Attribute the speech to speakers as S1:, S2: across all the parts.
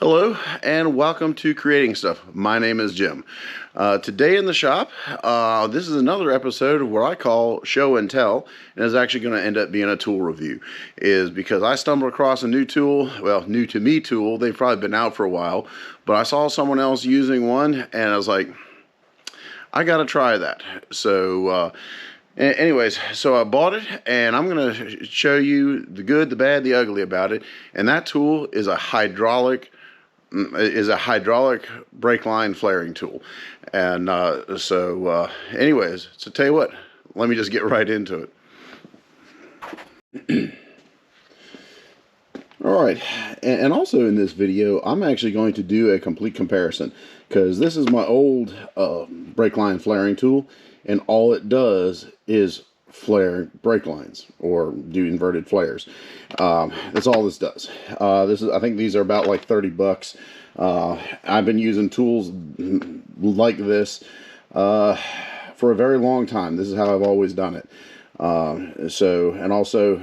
S1: Hello and welcome to Creating Stuff. My name is Jim. Today in the shop, this is another episode of what I call show and tell, and is actually going to end up being a tool review. Is because I stumbled across a new tool, well, new to me tool. They've probably been out for a while, but I saw someone else using one, and I was like, I got to try that. So anyways, so I bought it, and I'm going to show you the good, the bad, the ugly about it. And that tool is a hydraulic brake line flaring tool. And anyways, so tell you what, let me just get right into it. All right, and also in this video, I'm actually going to do a complete comparison, because this is my old brake line flaring tool, and all it does is flare brake lines or do inverted flares. That's all this does. I think these are about like 30 bucks. I've been using tools like this for a very long time. This is how I've always done it. And also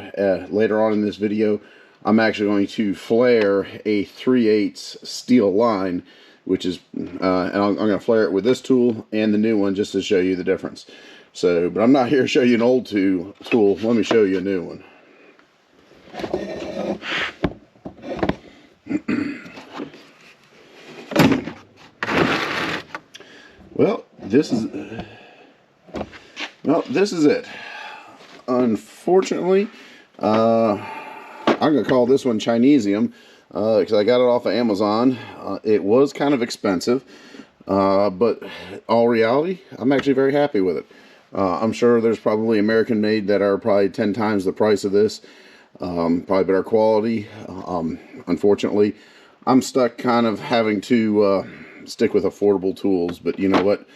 S1: later on in this video, I'm actually going to flare a 3/8 steel line, which is and I'm going to flare it with this tool and the new one just to show you the difference. So, but I'm not here to show you an old tool. Let me show you a new one. Well, this is it. Unfortunately, I'm going to call this one Chinesium because I got it off of Amazon. It was kind of expensive, but all reality, I'm actually very happy with it. I'm sure there's probably American made that are probably 10 times the price of this, probably better quality. Unfortunately, I'm stuck kind of having to stick with affordable tools, but you know what?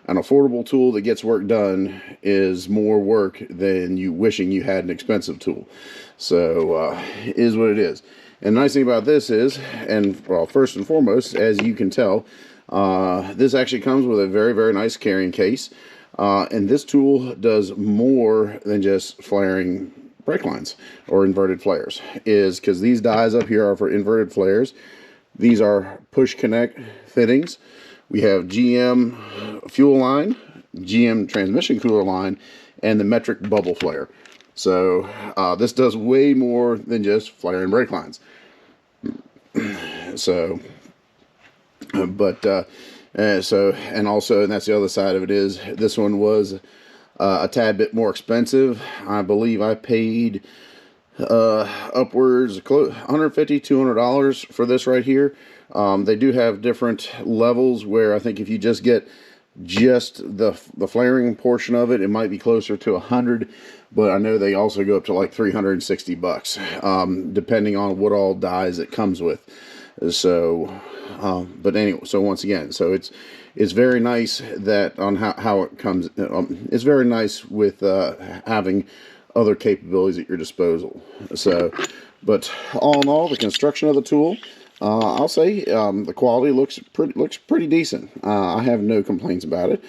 S1: An affordable tool that gets work done is more work than you wishing you had an expensive tool. So it is what it is. And the nice thing about this is, and well, first and foremost, as you can tell, this actually comes with a very, very nice carrying case. And this tool does more than just flaring brake lines or inverted flares, is because these dies up here are for inverted flares. These are push connect fittings. We have GM fuel line, GM transmission cooler line, and the metric bubble flare. So this does way more than just flaring brake lines. So, and that's the other side of it is this one was a tad bit more expensive. I believe I paid upwards $150, $200 for this right here. They do have different levels where I think if you just get the flaring portion of it, it might be closer to 100, but I know they also go up to like 360 bucks, depending on what all dies it comes with. So, but anyway, so once again, so it's very nice that on how it comes. It's very nice with having other capabilities at your disposal. So, but all in all, the construction of the tool, I'll say the quality looks pretty decent. I have no complaints about it.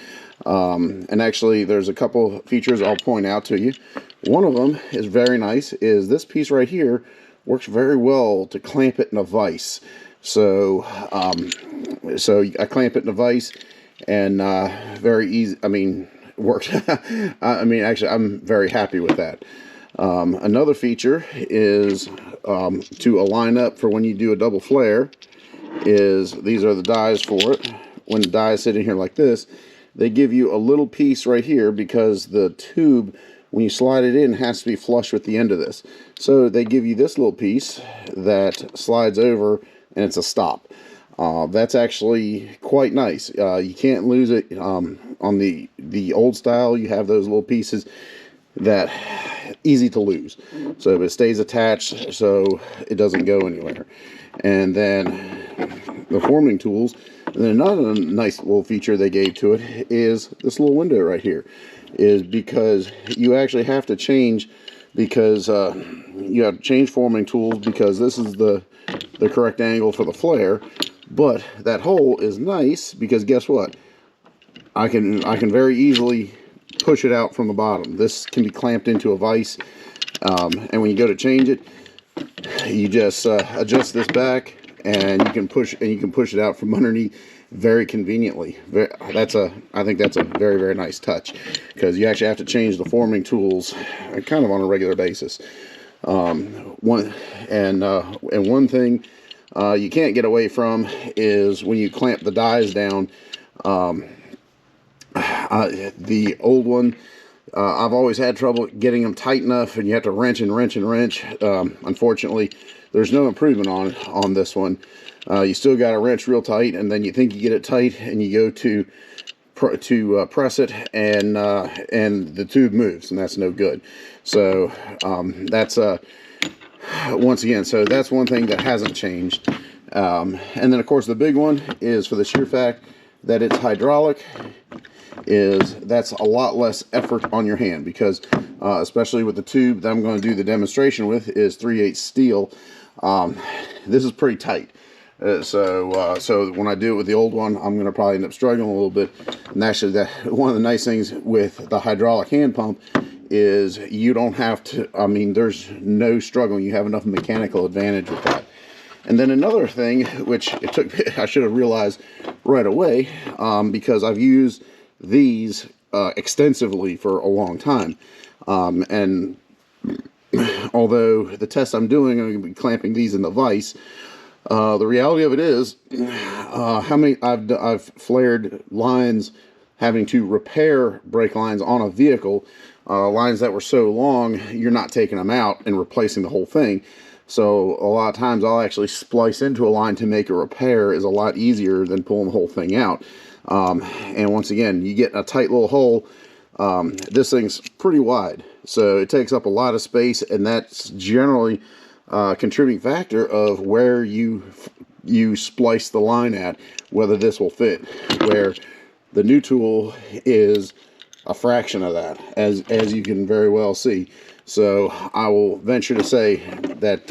S1: And actually, there's a couple features I'll point out to you. One of them is very nice. Is this piece right here works very well to clamp it in a vise. So, so I clamp it in a vise, and very easy. I mean, worked. I mean, actually, I'm very happy with that. Another feature is to align up for when you do a double flare. Is these are the dies for it. When the die is sitting here like this, they give you a little piece right here because the tube, when you slide it in, has to be flush with the end of this. So they give you this little piece that slides over, and it's a stop. That's actually quite nice. You can't lose it. On the old style, you have those little pieces that easy to lose. So it stays attached so it doesn't go anywhere. And then the forming tools. And then another nice little feature they gave to it is this little window right here, is because you actually have to change, because you have to change forming tools because this is the correct angle for the flare. But that hole is nice because guess what? I can very easily push it out from the bottom. This can be clamped into a vise, and when you go to change it, you just adjust this back, and you can push it out from underneath very conveniently. I think that's a very, very nice touch, because you actually have to change the forming tools kind of on a regular basis. One thing you can't get away from is when you clamp the dies down. The old one, I've always had trouble getting them tight enough, and you have to wrench and wrench and wrench. Unfortunately, there's no improvement on this one. You still got to wrench real tight, and then you think you get it tight, and you go to press it, and the tube moves, and that's no good. So that's once again, so that's one thing that hasn't changed. And then of course the big one is, for the sheer fact that it's hydraulic, that's a lot less effort on your hand, because especially with the tube that I'm going to do the demonstration with is 3/8 steel. This is pretty tight. So when I do it with the old one, I'm going to probably end up struggling a little bit. And actually, one of the nice things with the hydraulic hand pump is you don't have to, there's no struggling. You have enough mechanical advantage with that. And then another thing, which I should have realized right away, because I've used these extensively for a long time. And although the test I'm doing, I'm going to be clamping these in the vise, the reality of it is, how many I've flared lines having to repair brake lines on a vehicle, lines that were so long you're not taking them out and replacing the whole thing. So a lot of times I'll actually splice into a line to make a repair is a lot easier than pulling the whole thing out. And once again, you get a tight little hole. This thing's pretty wide, so it takes up a lot of space, and that's generally a contributing factor of where you splice the line at, whether this will fit, where the new tool is a fraction of that, as you can very well see. So I will venture to say that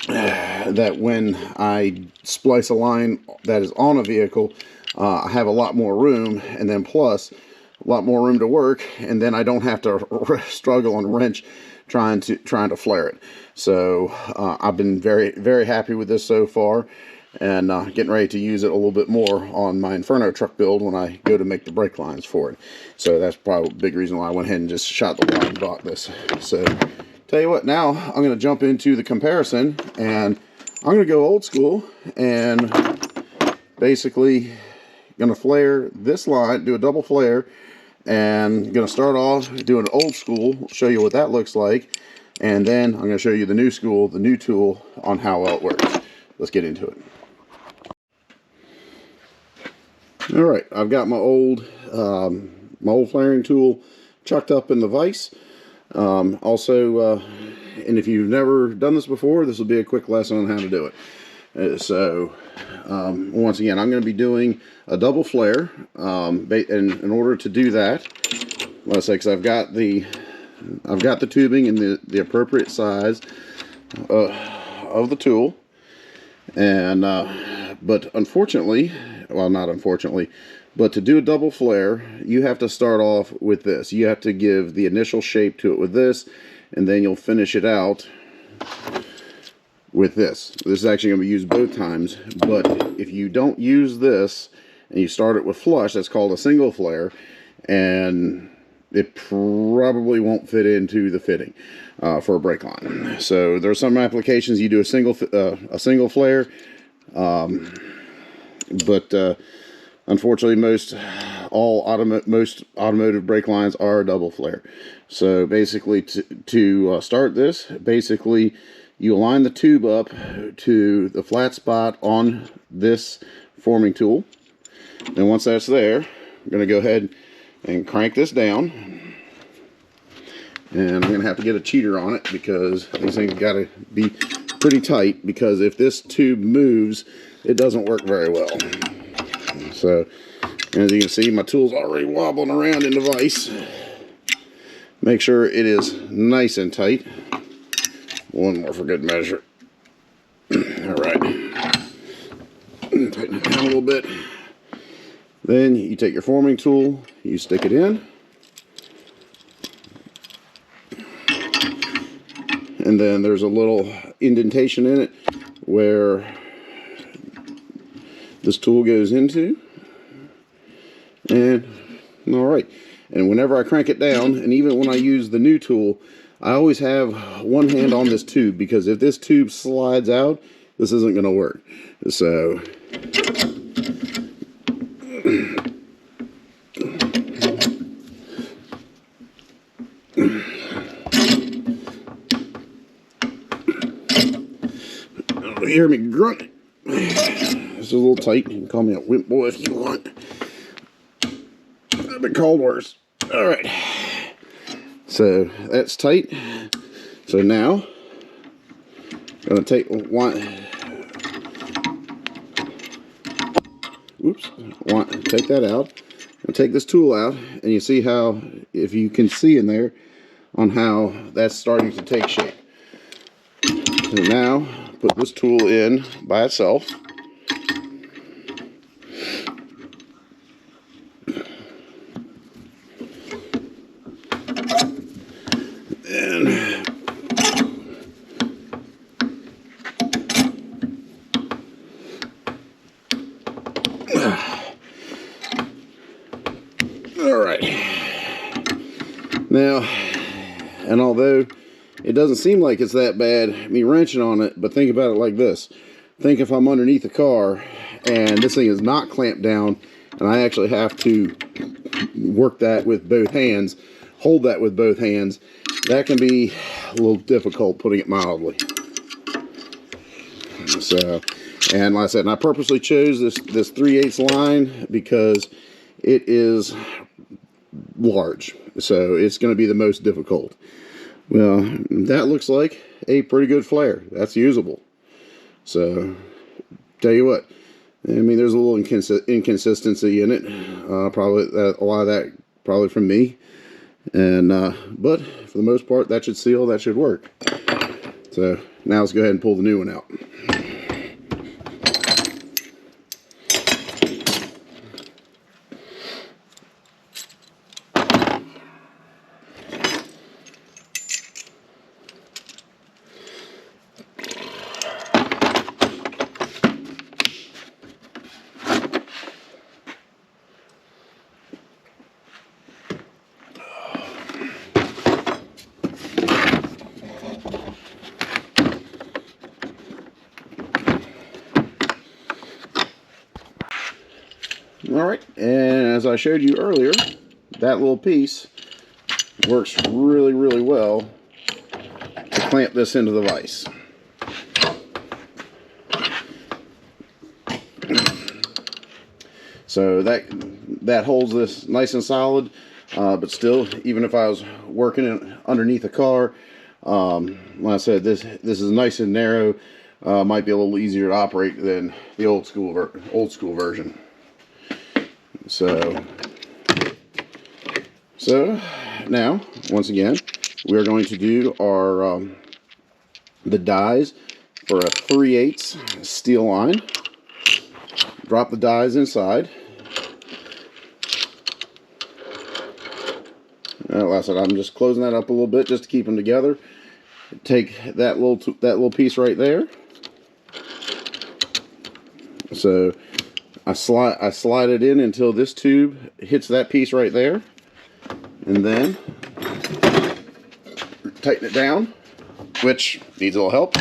S1: that when I splice a line that is on a vehicle, I have a lot more room, and then plus a lot more room to work, and then I don't have to struggle and wrench trying to flare it. So I've been very, very happy with this so far, and getting ready to use it a little bit more on my Inferno truck build when I go to make the brake lines for it. So that's probably a big reason why I went ahead and just shot the wad and bought this. So tell you what, now I'm going to jump into the comparison, and I'm going to go old school and basically going to flare this line, do a double flare, and going to start off doing old school, show you what that looks like, and then I'm going to show you the new school, the new tool, on how well it works. Let's get into it. Alright, I've got my old flaring tool chucked up in the vise. And if you've never done this before, this will be a quick lesson on how to do it. Once again, I'm going to be doing a double flare, and in order to do that, let's say, because I've got the tubing in the appropriate size of the tool, and but unfortunately, well, not unfortunately, but to do a double flare, you have to start off with this. You have to give the initial shape to it with this, and then you'll finish it out with this. This is actually going to be used both times, but if you don't use this and you start it with flush, that's called a single flare, and it probably won't fit into the fitting for a brake line. So there's some applications you do a single flare, but unfortunately most automotive brake lines are a double flare. So basically, to start this, basically you align the tube up to the flat spot on this forming tool, and once that's there, I'm going to go ahead and crank this down, and I'm going to have to get a cheater on it because these things got to be pretty tight, because if this tube moves, it doesn't work very well. So, as you can see, my tool's already wobbling around in the vise. Make sure it is nice and tight. One more for good measure. Alright. Tighten it down a little bit. Then you take your forming tool, you stick it in. And then there's a little indentation in it where this tool goes into. And alright. And whenever I crank it down, and even when I use the new tool, I always have one hand on this tube, because if this tube slides out, this isn't going to work. So you hear me grunting. This is a little tight. You can call me a wimp boy if you want. I've been called worse. Alright. So that's tight. So now I'm going to take take that out and take this tool out, and you see how, if you can see in there, on how that's starting to take shape. So now put this tool in by itself. Alright. Now, and although it doesn't seem like it's that bad, me wrenching on it, but think about it like this. Think if I'm underneath the car and this thing is not clamped down, and I actually have to work that with both hands, hold that with both hands, that can be a little difficult, putting it mildly. So, and like I said, and I purposely chose this 3/8 line because it is large, so it's going to be the most difficult. Well, that looks like a pretty good flare. That's usable. So, tell you what, I mean, there's a little inconsistency in it. Probably a lot of that probably from me, and but for the most part, that should seal. That should work. So now let's go ahead and pull the new one out. Alright, and as I showed you earlier, that little piece works really, really well to clamp this into the vise. So that holds this nice and solid, but still, even if I was working underneath a car, like I said, this is nice and narrow. Might be a little easier to operate than the old school version. So now, once again, we are going to do our the dies for a 3/8 steel line. Drop the dies inside. Like I said, I'm just closing that up a little bit just to keep them together. Take that little piece right there. So I slide it in until this tube hits that piece right there, and then tighten it down, which needs a little help.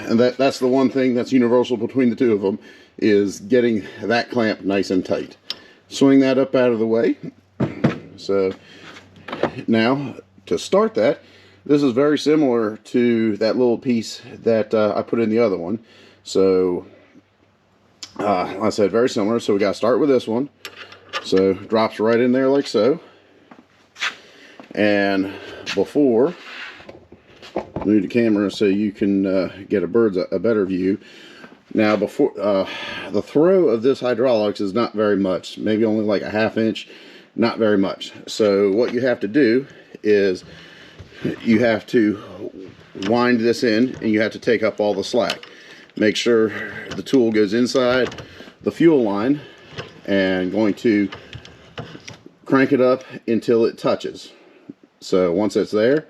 S1: And that's the one thing that's universal between the two of them, is getting that clamp nice and tight. Swing that up out of the way. So now to start that, this is very similar to that little piece that I put in the other one. So, like I said, very similar. So we got to start with this one. So drops right in there like so. And before, move the camera so you can get a better view. Now, before the throw of this hydraulics is not very much, maybe only like a ½ inch, not very much. So what you have to do is you have to wind this in, and you have to take up all the slack. Make sure the tool goes inside the fuel line, and going to crank it up until it touches. So once it's there,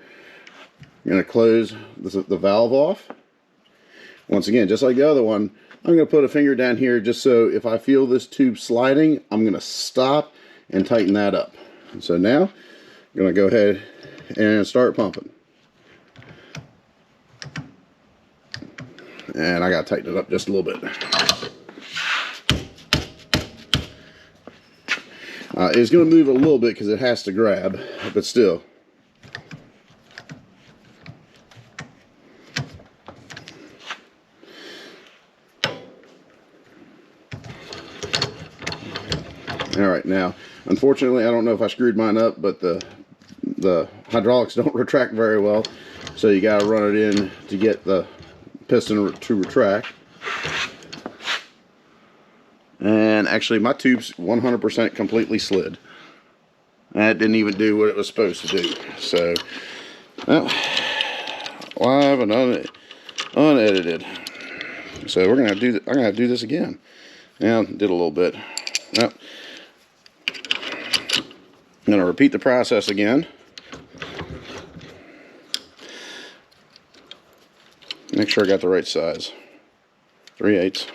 S1: I'm going to close the valve off. Once again, just like the other one, I'm going to put a finger down here just so if I feel this tube sliding, I'm going to stop and tighten that up. So now, I'm going to go ahead and start pumping. And I got to tighten it up just a little bit. It's going to move a little bit because it has to grab, but still. Alright, now, unfortunately, I don't know if I screwed mine up, but the hydraulics don't retract very well, so you got to run it in to get the piston to retract. And actually, my tube's 100% completely slid. That didn't even do what it was supposed to do. So, well, live and unedited. So we're gonna do. I'm gonna do this again. Yeah, did a little bit. Well, I'm gonna repeat the process again. Make sure I got the right size. 3/8.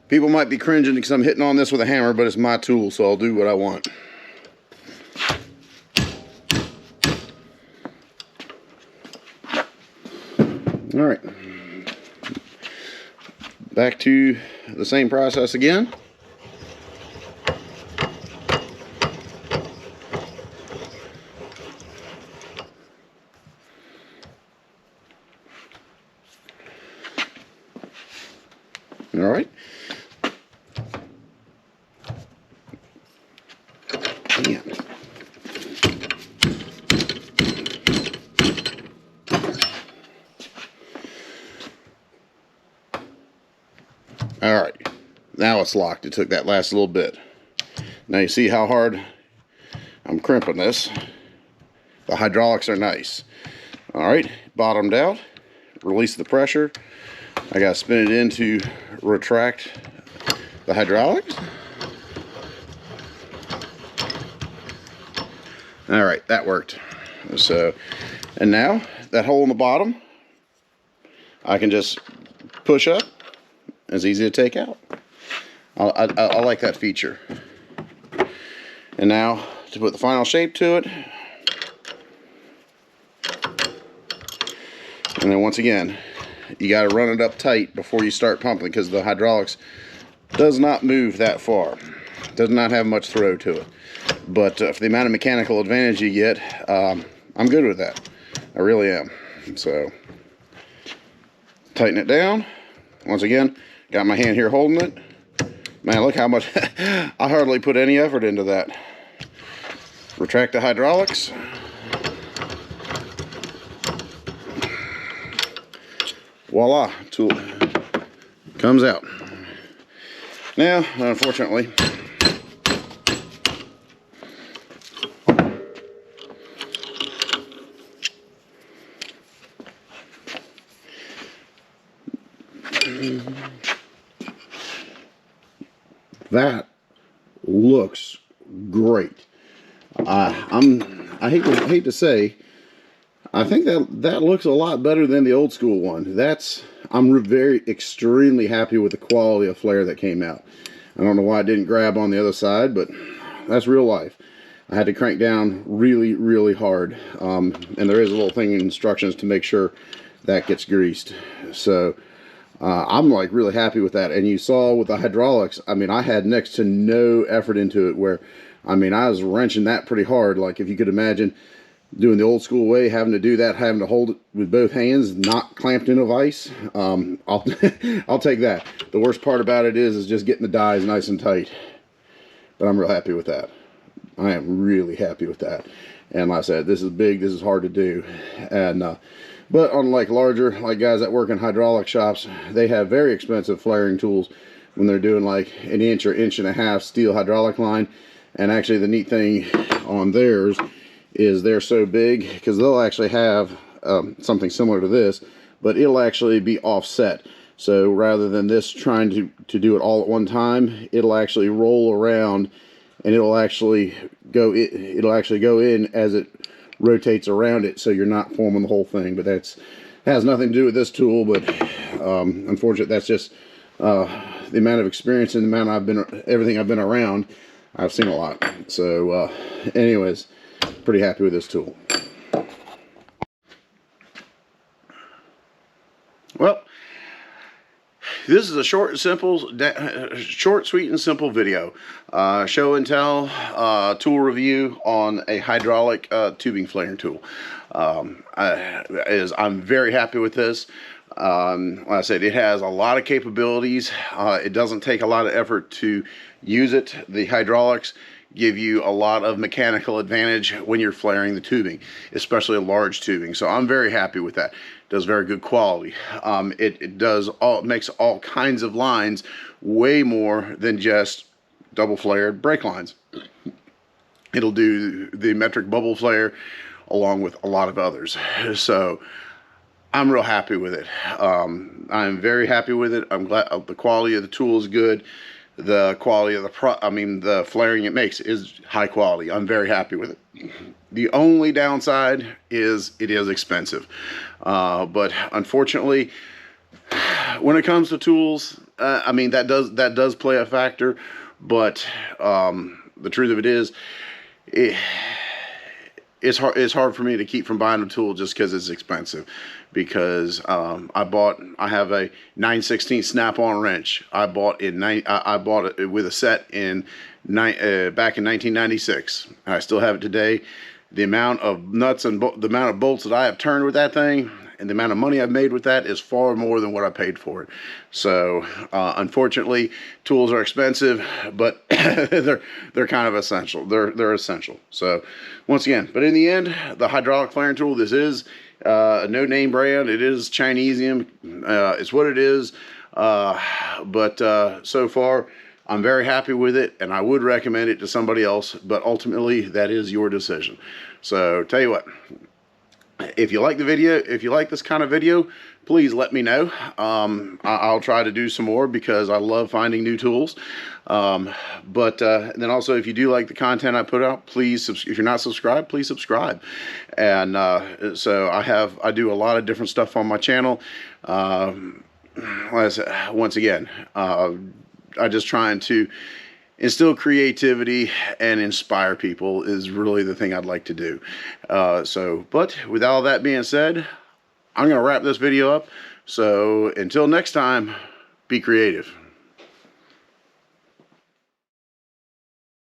S1: People might be cringing because I'm hitting on this with a hammer, but it's my tool, so I'll do what I want. All right. Back to the same process again. All right. Yeah. All right, now it's locked. It took that last little bit. Now you see how hard I'm crimping this. The hydraulics are nice. All right, bottomed out. Release the pressure. I got to spin it in to retract the hydraulics. All right, that worked. So, and now that hole in the bottom, I can just push up. It's easy to take out. I like that feature. And now to put the final shape to it. And then once again, you got to run it up tight before you start pumping because the hydraulics does not move that far. Does not have much throw to it. But for the amount of mechanical advantage you get, I'm good with that. I really am. So, tighten it down. Once again, got my hand here holding it. Man, look how much, I hardly put any effort into that. Retract the hydraulics. Voila, tool comes out. Now, unfortunately, that looks great. I hate to say, I think that looks a lot better than the old school one. I'm very extremely happy with the quality of flare that came out. I don't know why it didn't grab on the other side, but that's real life. I had to crank down really, really hard, and there is a little thing in instructions to make sure that gets greased. So I'm like really happy with that. And you saw with the hydraulics, I mean, I had next to no effort into it, where I mean, I was wrenching that pretty hard. Like, if you could imagine doing the old school way, having to do that, having to hold it with both hands, not clamped in a vise, I'll I'll take that. The worst part about it is just getting the dies nice and tight. But I'm real happy with that. I am really happy with that. And like I said, this is big, this is hard to do. And but on like larger, like guys that work in hydraulic shops, they have very expensive flaring tools when they're doing like an inch or inch and a half steel hydraulic line. And actually the neat thing on theirs is they're so big, because they'll actually have something similar to this, but it'll actually be offset. So rather than this trying to do it all at one time, it'll actually roll around, and it'll actually go in as it rotates around it, so you're not forming the whole thing. But that has nothing to do with this tool. But unfortunately, that's just the amount of experience and the amount everything I've been around. I've seen a lot. So anyways, pretty happy with this tool. Well, this is a short, sweet, and simple video. Show and tell tool review on a hydraulic tubing flaring tool. I'm very happy with this. Like I said, it has a lot of capabilities. It doesn't take a lot of effort to use it. The hydraulics give you a lot of mechanical advantage when you're flaring the tubing, especially a large tubing. So I'm very happy with that. It does very good quality. It makes all kinds of lines way more than just double flared brake lines. It'll do the metric bubble flare along with a lot of others. So I'm real happy with it. I'm very happy with it. I'm glad the quality of the tool is good. The quality of the flaring it makes is high quality. I'm very happy with it. The only downside is it is expensive. But unfortunately, when it comes to tools, I mean, that does play a factor. But the truth of it is, it's hard for me to keep from buying a tool just because it's expensive. Because I have a 9/16 snap-on wrench. I bought it with a set back in 1996. And I still have it today. The amount of nuts and the amount of bolts that I have turned with that thing, and the amount of money I've made with that, is far more than what I paid for it. So unfortunately, tools are expensive, but they're kind of essential. They're essential. So once again, but in the end, the hydraulic flaring tool, this is a no-name brand. It is Chinesium. It's what it is. But so far, I'm very happy with it, and I would recommend it to somebody else. But ultimately, that is your decision. So tell you what, if you like the video, if you like this kind of video, please let me know. I'll try to do some more because I love finding new tools. But then also, if you do like the content I put out, please, if you're not subscribed, please subscribe. And so I do a lot of different stuff on my channel. Once again, I just trying to instill creativity and inspire people is really the thing I'd like to do. But with all that being said, I'm going to wrap this video up. So until next time, be creative.